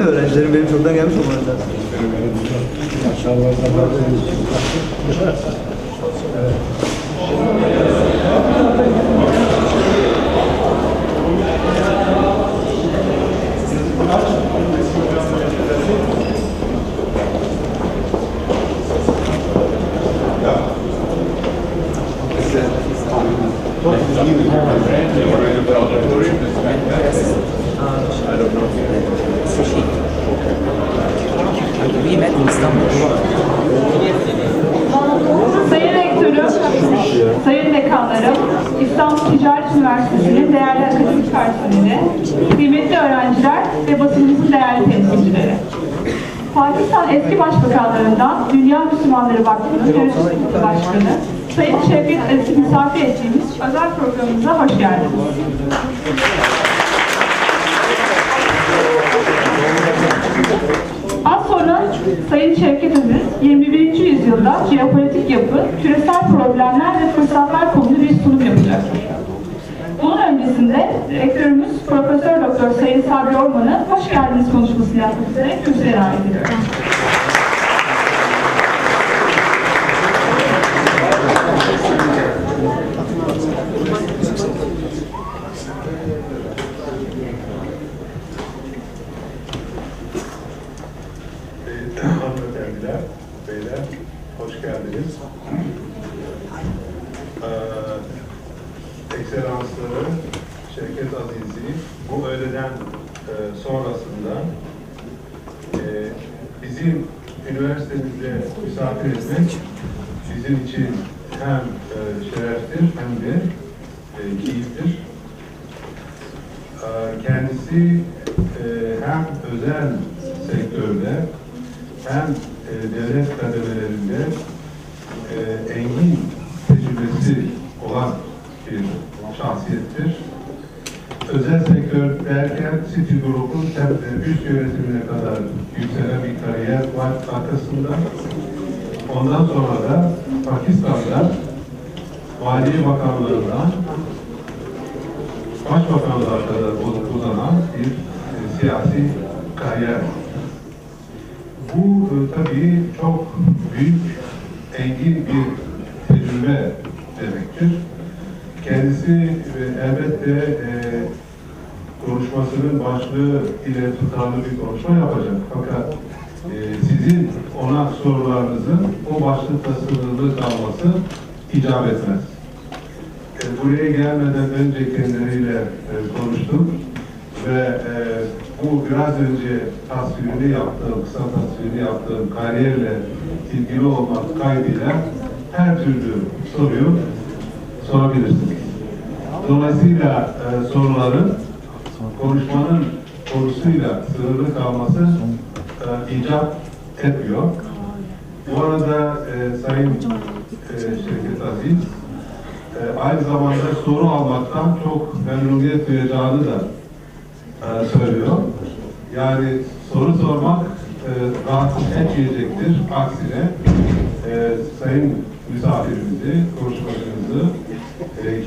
Öğrencilerim benim çoktan gelmiş olmalı zaten. Sayın Rektörüm, Sayın Dekanlarım, İstanbul Ticaret Üniversitesi'nin değerli akademik personeli, kıymetli öğrenciler ve basınımızın değerli temsilcileri. Pakistan eski başbakanlarından Dünya Müslümanları Vakfı'nın Yönetim Kurulu Başkanı, Sayın Shaukat Aziz'i misafir ettiğimiz özel programımıza hoş geldiniz. Az sonra Sayın Shaukat Aziz, 21. yüzyılda jeopolitik yapı, küresel problemler ve fırsatlar konulu bir sunum yapacaktır. Bunun öncesinde Rektörümüz Prof.Dr. Sayın Sabri Orman'ı hoş geldiniz konuşmasını yapmak üzere kürsüye davet ediyorum. Hanımefendiler, beyler, hoş geldiniz. Ekselansları Shaukat Aziz'i bu öğleden sonrasında bizim üniversitemizde misafir etmek bizim için hem şereftir hem de keyiftir. Kendisi hem özel sektörde hem devlet kademelerinde engin tecrübesi olan bir şahsiyettir. Özel sektör derken Citigroup'un üst yönetimine kadar yükselen bir kariyer var arkasında. Ondan sonra da Pakistan'da Maliye Bakanlığı'ndan Başbakanlığa kadar uzanan bir siyasi kariyer. Bu tabii çok büyük, engin bir tecrübe demektir. Kendisi elbette konuşmasının başlığı ile tutarlı bir konuşma yapacak. Fakat sizin ona sorularınızın o başlıkta sınırlı kalması icap etmez. Buraya gelmeden önce kendileriyle konuştum ve bu biraz önce tasvirini yaptığım, kısa tasvirini yaptığım kariyerle ilgili olmak kaydıyla her türlü soruyu sorabilirsiniz. Dolayısıyla soruların konuşmanın konusuyla sınırlı kalması icap etmiyor. Bu arada Sayın Shaukat Aziz aynı zamanda soru almaktan çok memnuniyet duyacağını da söylüyor. Yani soru sormak rahatsız etmeyecektir. Aksine sayın misafirimizi, konuşmacımızı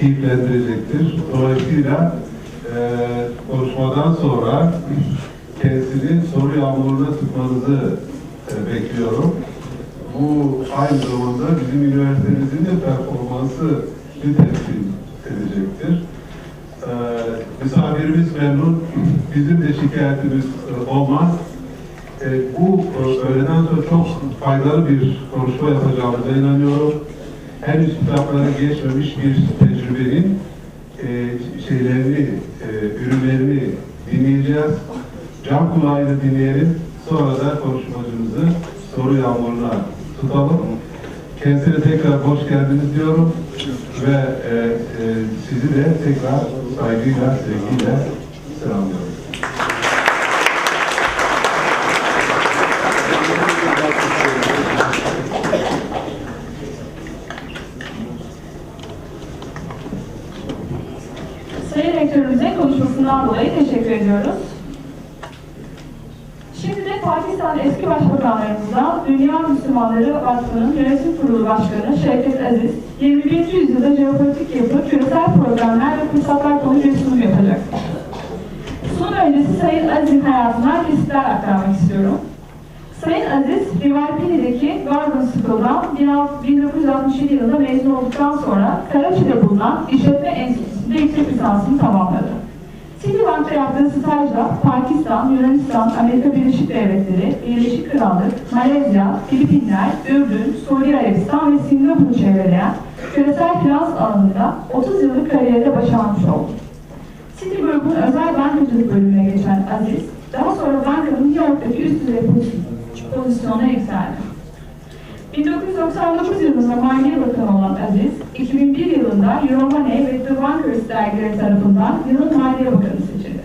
keyiflendirecektir. Dolayısıyla konuşmadan sonra kendisini soru yağmuruna tutmanızı bekliyorum. Bu aynı zamanda bizim üniversitemizin de performansı temsil edecektir. Misafirimiz memnun, bizim de şikayetimiz olmaz. Bu öğleden sonra çok faydalı bir konuşma yapacağımıza inanıyorum. Henüz kitaplara geçmemiş bir tecrübenin ürünlerini dinleyeceğiz. Can kulağıyla dinleyelim. Sonra da konuşmacımızı soru yağmuruna tutalım. Kendisine tekrar hoş geldiniz diyorum ve sizi de tekrar saygıyla, sevgiyle selamlıyorum. dolayı teşekkür ediyoruz. Şimdi de Pakistan eski başbakanlarımızdan Dünya Müslümanları Vakfı'nın Yönetim Kurulu Başkanı Shaukat Aziz, 21. yüzyılda jeopolitik yapı, küresel problemler ve fırsatlar konu bir sunum yapacak. Sunum öncesi Sayın Aziz'in hayatından kesitler aktarmak istiyorum. Sayın Aziz, Rivalpini'deki Gordon School'dan 1967 yılında mezun olduktan sonra Karachi'de bulunan İşletme Enstitüsü'nde yüksek lisansını tamamladı. Citibank'ta yaptığı stajla Pakistan, Yunanistan, Amerika Birleşik Devletleri, Birleşik Krallık, Malezya, Filipinler, Ürdün, Suudi Arabistan ve Singapur'u çevreleyen küresel finans alanında 30 yıllık kariyerde başarmış oldu. Citigroup'un özel bankacılık bölümüne geçen Aziz, daha sonra bankanın New York'taki üst düzey pozisyonuna yükseldi. 1999 yılında Maliye Bakanı olan Aziz, 2001 yılında Orman'ın ve The Bankers dergileri tarafından yılın Maliye Bakanı seçildi.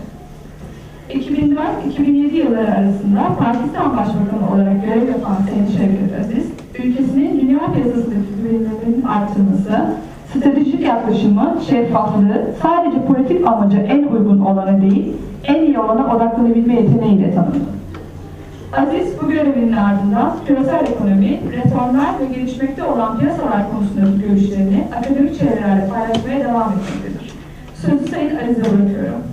2004-2007 yılları arasında Pakistan Başbakanı olarak görev yapan Sayın Shaukat Aziz, ülkesinin dünya piyasasındaki güvenilirliğinin arttırması, stratejik yaklaşımı, şeffaflığı, sadece politik amaca en uygun olana değil, en iyi olana odaklanabilme yeteneğiyle tanındı. Aziz bu görevinin ardından küresel ekonomi, reformlar ve gelişmekte olan piyasalar konusundaki görüşlerini akademik çevrelerle paylaşmaya devam etmektedir. Sözü Sayın Aziz'e bırakıyorum.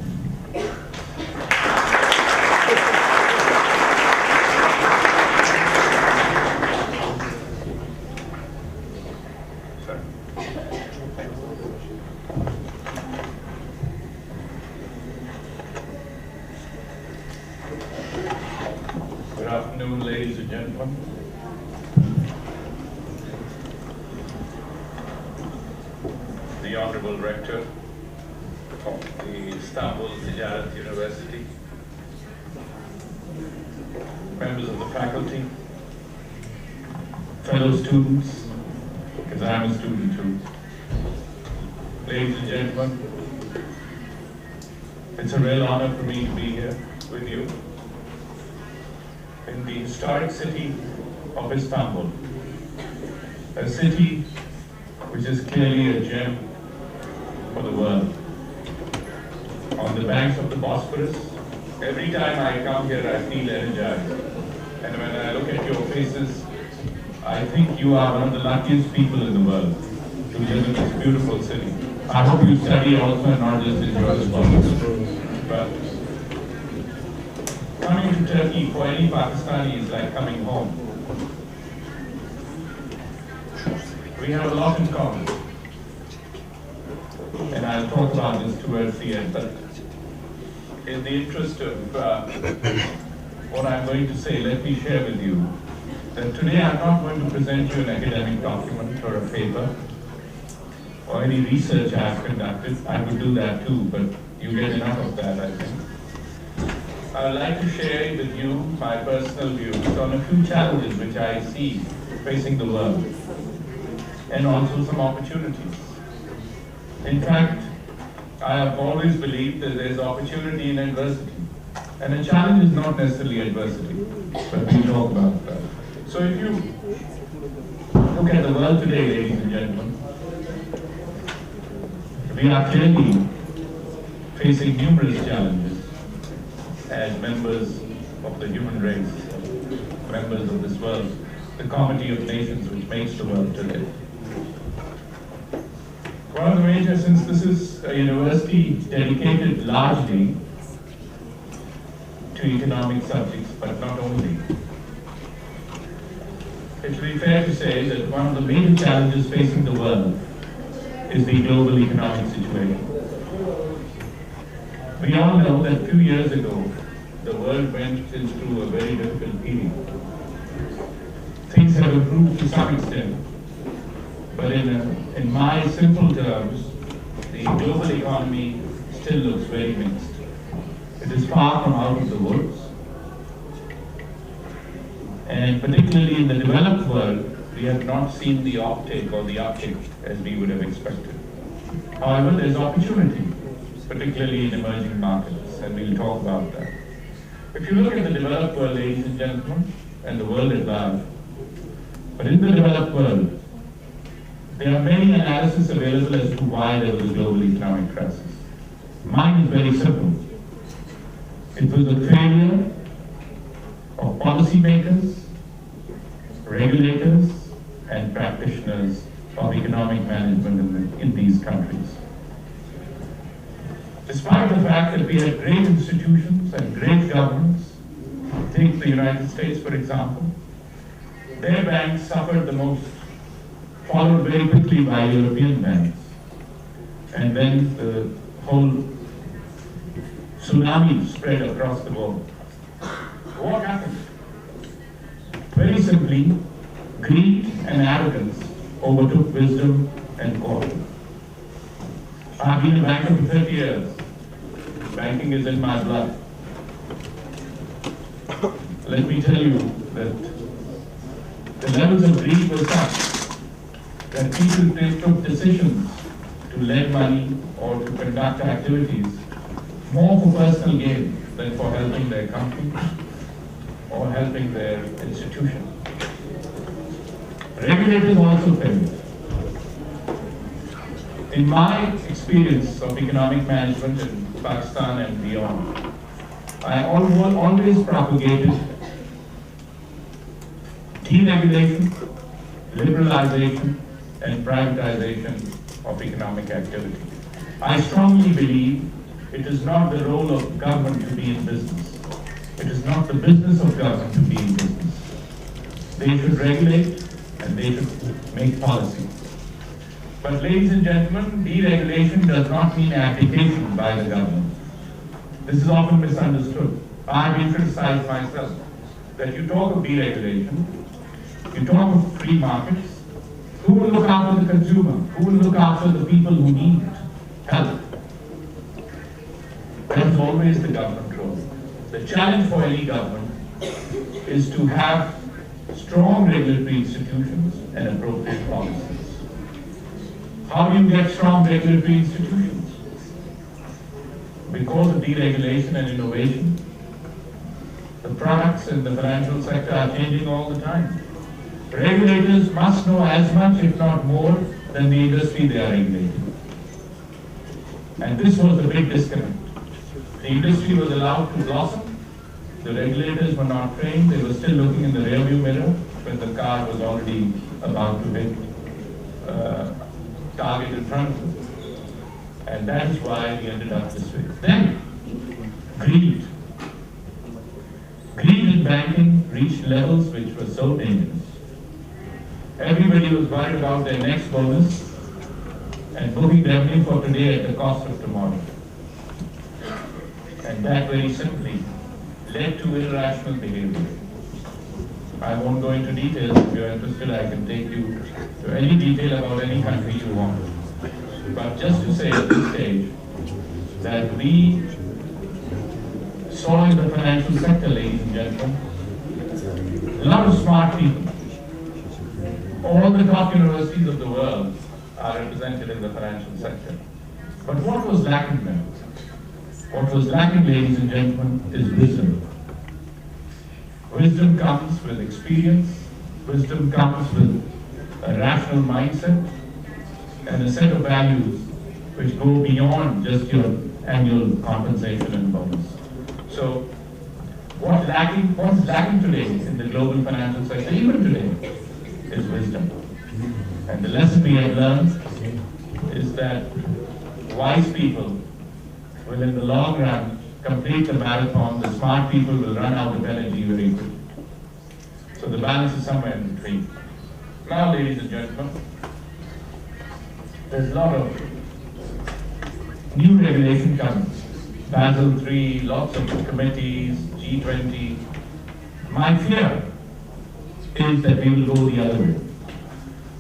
Good afternoon, ladies and gentlemen. The Honorable Rector of the Istanbul Ticaret University, members of the faculty, fellow students, because I'm a student too, ladies and gentlemen, it's a real honor for me to be here with you in the historic city of Istanbul, a city which is clearly a gem for the world. On the banks of the Bosphorus, every time I come here I feel energized. And when I look at your faces, I think you are one of the luckiest people in the world to live in this beautiful city. I hope you study also and not just enjoy the Bosphorus. But coming to Turkey for any Pakistani is like coming home. We have a lot in common, and I'll talk about this towards the end, but in the interest of what I'm going to say, let me share with you that today I'm not going to present you an academic document or a paper or any research I've conducted. I would do that too, but you get enough of that, I think. I would like to share with you my personal views on a few challenges which I see facing the world, and also some opportunities. In fact, I have always believed that there is opportunity in adversity, and a challenge is not necessarily adversity, but we talk about that. So if you look at the world today, ladies and gentlemen, we are clearly facing numerous challenges as members of the human race, members of this world, the comity of nations which makes the world today. One of the major, since this is a university dedicated largely to economic subjects, but not only, it will be fair to say that one of the major challenges facing the world is the global economic situation. We all know that a few years ago, the world went through a very difficult period. Things have improved to some extent, but in my simple terms, the global economy still looks very mixed. It is far from out of the woods, and particularly in the developed world, we have not seen the uptake or the uptick as we would have expected. However, there is opportunity, particularly in emerging markets, and we'll talk about that. If you look at the developed world, ladies and gentlemen, and the world at large, but in the developed world, there are many analyses available as to why there was a global economic crisis. Mine is very simple. It was a failure of policymakers, regulators, and practitioners of economic management in these countries. Despite the fact that we had great institutions and great governments, take the United States for example, their banks suffered the most, followed very quickly by European banks. And then the whole tsunami spread across the world. What happened? Very simply, greed and arrogance overtook wisdom and caution. I've been a banker for 30 years. Banking is in my blood. Let me tell you that the levels of greed were such that people took decisions to lend money or to conduct activities more for personal gain than for helping their company or helping their institution. Regulators also failed. In my experience of economic management in Pakistan and beyond, I always propagated deregulation, liberalization, and privatization of economic activity. I strongly believe it is not the role of government to be in business. It is not the business of government to be in business. They should regulate and they should make policy. But ladies and gentlemen, deregulation does not mean abdication by the government. This is often misunderstood. I've been criticized myself that you talk of deregulation, you talk of free markets. Who will look after the consumer? Who will look after the people who need help? That's always the government role. The challenge for any government is to have strong regulatory institutions and appropriate policies. How do you get strong regulatory institutions? Because of deregulation and innovation, the products in the financial sector are changing all the time. Regulators must know as much, if not more, than the industry they are regulating. And this was the big disconnect. The industry was allowed to blossom. The regulators were not trained. They were still looking in the rearview mirror when the car was already about to hit target in front of them. And that is why we ended up this way. Then, greed. Greed in banking reached levels which were so dangerous. Everybody was worried about their next bonus and booking revenue for today at the cost of tomorrow. And that very simply led to irrational behavior. I won't go into details. If you're interested, I can take you to any detail about any country you want. But just to say at this stage that we saw in the financial sector, ladies and gentlemen, a lot of smart people. All the top universities of the world are represented in the financial sector. But what was lacking there? What was lacking, ladies and gentlemen, is wisdom. Wisdom comes with experience. Wisdom comes with a rational mindset and a set of values which go beyond just your annual compensation and bonus. So, what's lacking today in the global financial sector, even today, is wisdom. And the lesson we have learned is that wise people will in the long run complete the marathon. The smart people will run out of energy very quickly. So the balance is somewhere in between. Now, ladies and gentlemen, there's a lot of new regulation coming. Basel III, lots of committees, G20. My fear is that we will go the other way.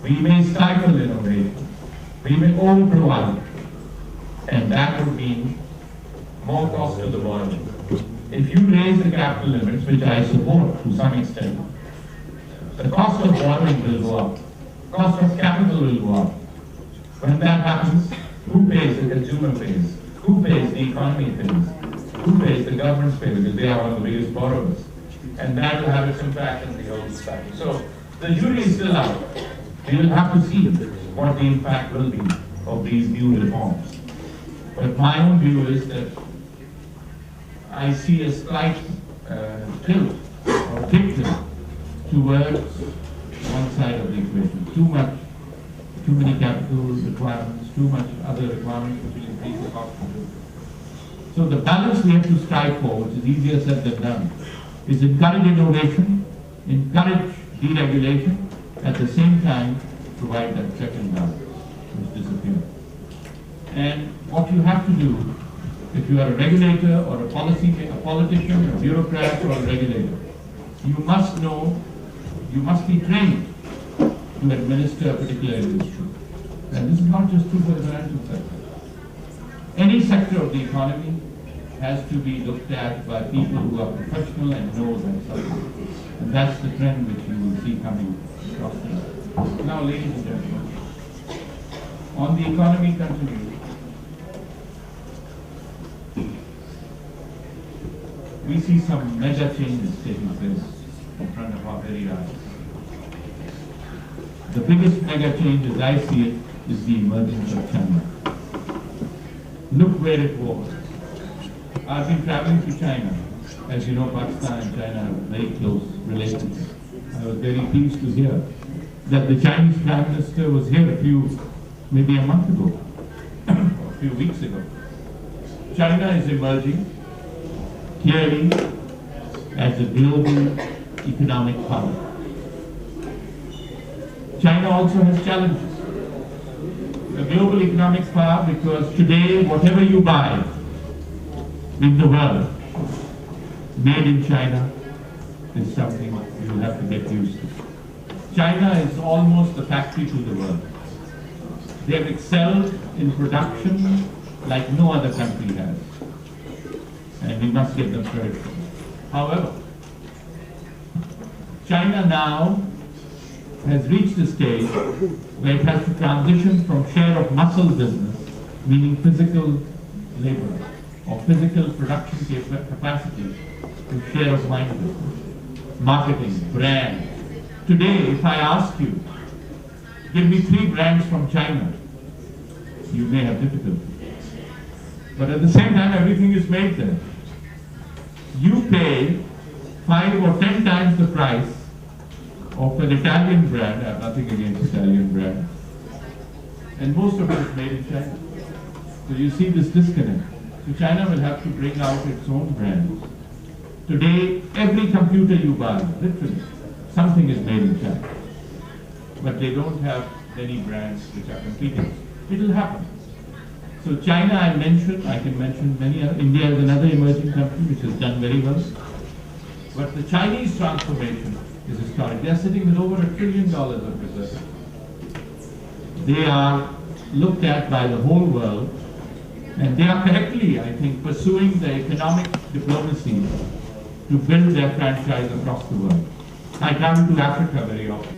We may stifle innovation. We may overprovide. And that would mean more cost to the borrower. If you raise the capital limits, which I support to some extent, the cost of borrowing will go up. Cost of capital will go up. When that happens, who pays? The consumer pays. Who pays? The economy pays. Who pays? The governments pay because they are one of the biggest borrowers. And that will have its impact in the whole society. So the jury is still out. We will have to see what the impact will be of these new reforms. But my own view is that I see a slight tilt or big tilt towards one side of the equation. Too many capital requirements, too much other requirements which will increase the cost of doing. So the balance we have to strive for, which is easier said than done, is encourage innovation, encourage deregulation, at the same time provide that check and balance which disappears. And what you have to do, if you are a regulator or a politician, a bureaucrat or a regulator, you must know, you must be trained to administer a particular industry. And this is not just true for the financial sector. Any sector of the economy has to be looked at by people who are professional and know that subject. And that's the trend which you will see coming across the world. Now, ladies and gentlemen, on the economy continues. We see some mega changes taking place in front of our very eyes. The biggest mega change, as I see it, is the emergence of China. Look where it was. I've been traveling to China. As you know, Pakistan and China have very close relations. I was very pleased to hear that the Chinese Prime Minister was here maybe a month ago, or a few weeks ago. China is emerging clearly as a global economic power. China also has challenges. A global economic power because today whatever you buy in the world made in China is something you have to get used to. China is almost a factory to the world. They have excelled in production like no other country has. And we must give them credit for it. However, China now has reached a stage where it has to transition from share of muscle business, meaning physical labor or physical production capacity, to share of mind business, marketing, brand. Today, if I ask you, give me 3 brands from China, you may have difficulty. But at the same time, everything is made there. You pay 5 or 10 times the price of an Italian brand. I have nothing against Italian brand. And most of it is made in China. So you see this disconnect. So China will have to bring out its own brands. Today, every computer you buy, literally, something is made in China. But they don't have many brands which are competing. It will happen. So China I can mention many other. India is another emerging country which has done very well. But the Chinese transformation is historic. They are sitting with over $1 trillion of reserves. They are looked at by the whole world, and they are correctly, I think, pursuing the economic diplomacy to build their franchise across the world. I travel to Africa very often.